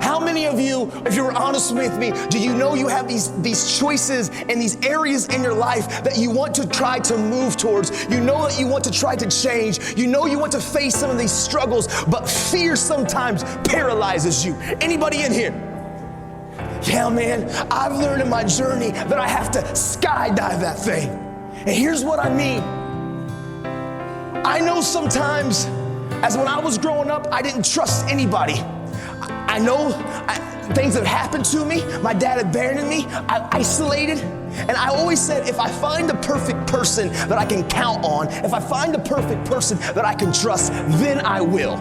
How many of you, if you were honest with me, do you know you have these choices and these areas in your life that you want to try to move towards? You know that you want to try to change. You know you want to face some of these struggles, but fear sometimes paralyzes you. Anybody in here? Yeah, man, I've learned in my journey that I have to skydive that thing. And here's what I mean. I know sometimes, as when I was growing up, I didn't trust anybody. I know things have happened to me. My dad abandoned me. I isolated. And I always said, if I find the perfect person that I can count on, if I find the perfect person that I can trust, then I will.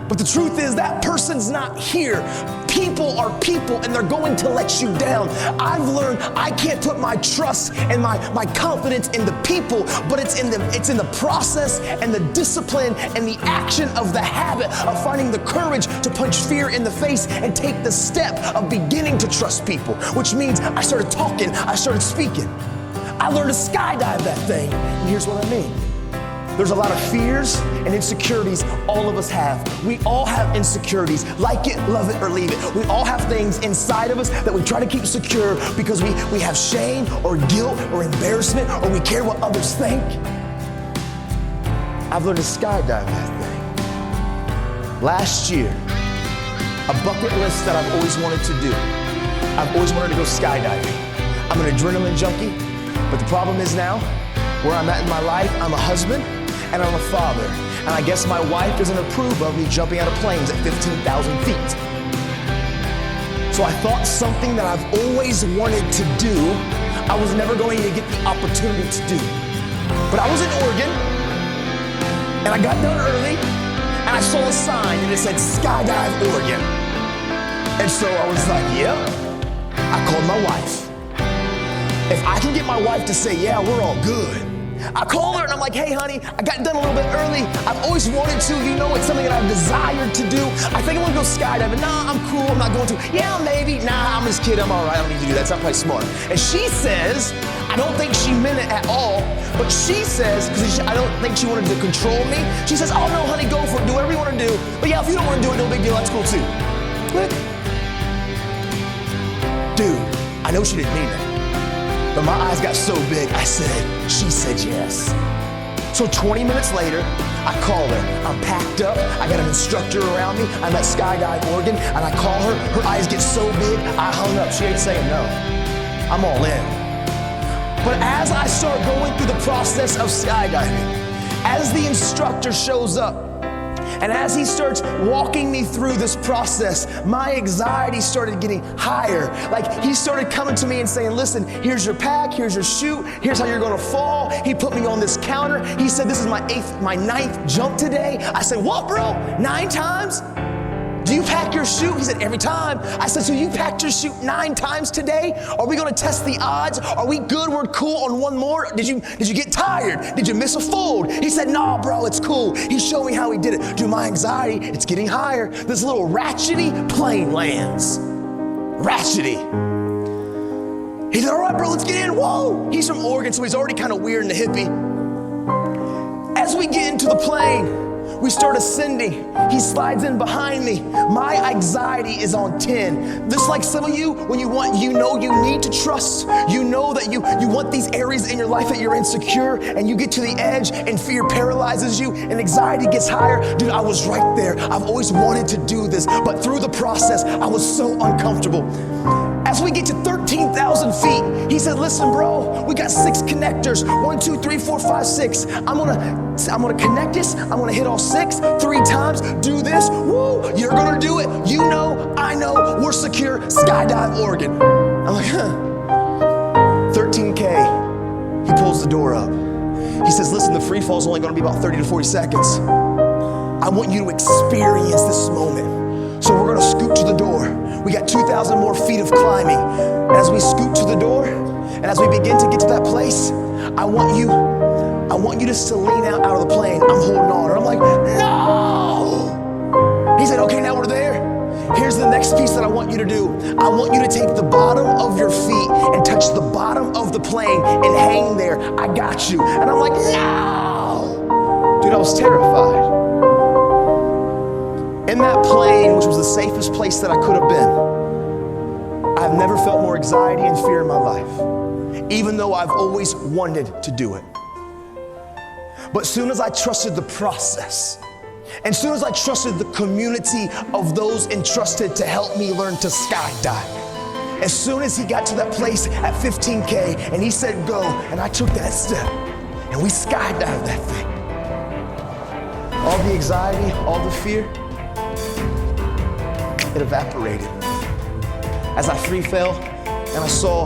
But the truth is that person's not here. People are people and they're going to let you down. I've learned I can't put my trust and my confidence in the people, but it's in the process and the discipline and the action of the habit of finding the courage to punch fear in the face and take the step of beginning to trust people, which means I started talking, I started speaking. I learned to skydive that thing. And here's what I mean. There's a lot of fears and insecurities all of us have. We all have insecurities. Like it, love it, or leave it. We all have things inside of us that we try to keep secure because we have shame or guilt or embarrassment or we care what others think. I've learned to skydive that thing. Last year, a bucket list that I've always wanted to do. I've always wanted to go skydiving. I'm an adrenaline junkie, but the problem is now, where I'm at in my life, I'm a husband, and I'm a father. And I guess my wife doesn't approve of me jumping out of planes at 15,000 feet. So I thought something that I've always wanted to do, I was never going to get the opportunity to do. But I was in Oregon, and I got done early, and I saw a sign, and it said, Skydive Oregon. And so I was like, yep. I called my wife. If I can get my wife to say, yeah, we're all good, I call her and I'm like, hey honey, I got done a little bit early. I've always wanted to, you know, it's something that I've desired to do. I think I want to go skydiving. Nah, I'm cool, I'm not going to. Yeah, maybe. Nah, I'm just kidding, I'm all right, I don't need to do that. It's not quite smart. And she says, I don't think she meant it at all, but she says, because I don't think she wanted to control me, she says, oh no, honey, go for it, do whatever you want to do. But yeah, if you don't want to do it, no big deal, that's cool too. Click. Dude, I know she didn't mean it. But my eyes got so big, she said yes. So 20 minutes later, I call her. I'm packed up, I got an instructor around me, I'm at Skydive Oregon, and I call her, her eyes get so big, I hung up. She ain't saying no. I'm all in. But as I start going through the process of skydiving, as the instructor shows up, and as he starts walking me through this process, my anxiety started getting higher. Like he started coming to me and saying, listen, here's your pack, here's your chute, here's how you're gonna fall. He put me on this counter. He said, this is my 9th jump today. I said, what, bro? 9 times? Do you pack your chute? He said, every time. I said, so you packed your chute 9 times today? Are we gonna test the odds? Are we good? We're cool on one more? Did you get tired? Did you miss a fold? He said, nah, bro, it's cool. He showed me how he did it. Dude, my anxiety, it's getting higher. This little ratchety plane lands. Ratchety. He said, all right, bro, let's get in. Whoa. He's from Oregon, so he's already kind of weird and a hippie. As we get into the plane, we start ascending. He slides in behind me. My anxiety is on 10. Just like some of you, when you know you need to trust, you know that you want these areas in your life that you're insecure, and you get to the edge and fear paralyzes you and anxiety gets higher. Dude, I was right there. I've always wanted to do this, but through the process, I was so uncomfortable. As we get to 13,000 feet, he said, listen, bro, we got 6 connectors. 1, 2, 3, 4, 5, 6. I'm gonna connect this. I'm gonna hit all 6 3 times. Do this. Woo, you're gonna do it. You know, I know, we're secure. Skydive Oregon. I'm like, 13K. He pulls the door up. He says, listen, the free fall is only gonna be about 30 to 40 seconds. I want you to experience this moment. So we're gonna scoot to the door. We got 2,000 more feet of climbing. As we scoot to the door, and as we begin to get to that place, I want you just to lean out of the plane. I'm holding on. And I'm like, no! He said, okay, now we're there. Here's the next piece that I want you to do. I want you to take the bottom of your feet and touch the bottom of the plane and hang there. I got you. And I'm like, no! Dude, I was terrified. In that plane, which was the safest place that I could have been, I've never felt more anxiety and fear in my life, even though I've always wanted to do it. But soon as I trusted the process, and soon as I trusted the community of those entrusted to help me learn to skydive, as soon as he got to that place at 15K and he said go, and I took that step, and we skydived that thing. All the anxiety, all the fear, it evaporated. As I free fell and I saw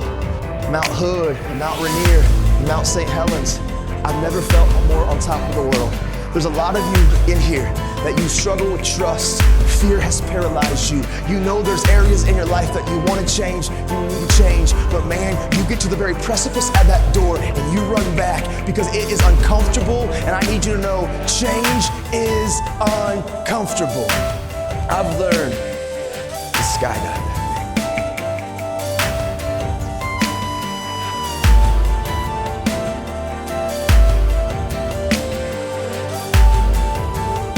Mount Hood, and Mount Rainier, and Mount St. Helens, I've never felt more on top of the world. There's a lot of you in here that you struggle with trust. Fear has paralyzed you. You know there's areas in your life that you want to change, you need to change, but man, you get to the very precipice at that door and you run back because it is uncomfortable, and I need you to know change is uncomfortable. I've learned to skydive.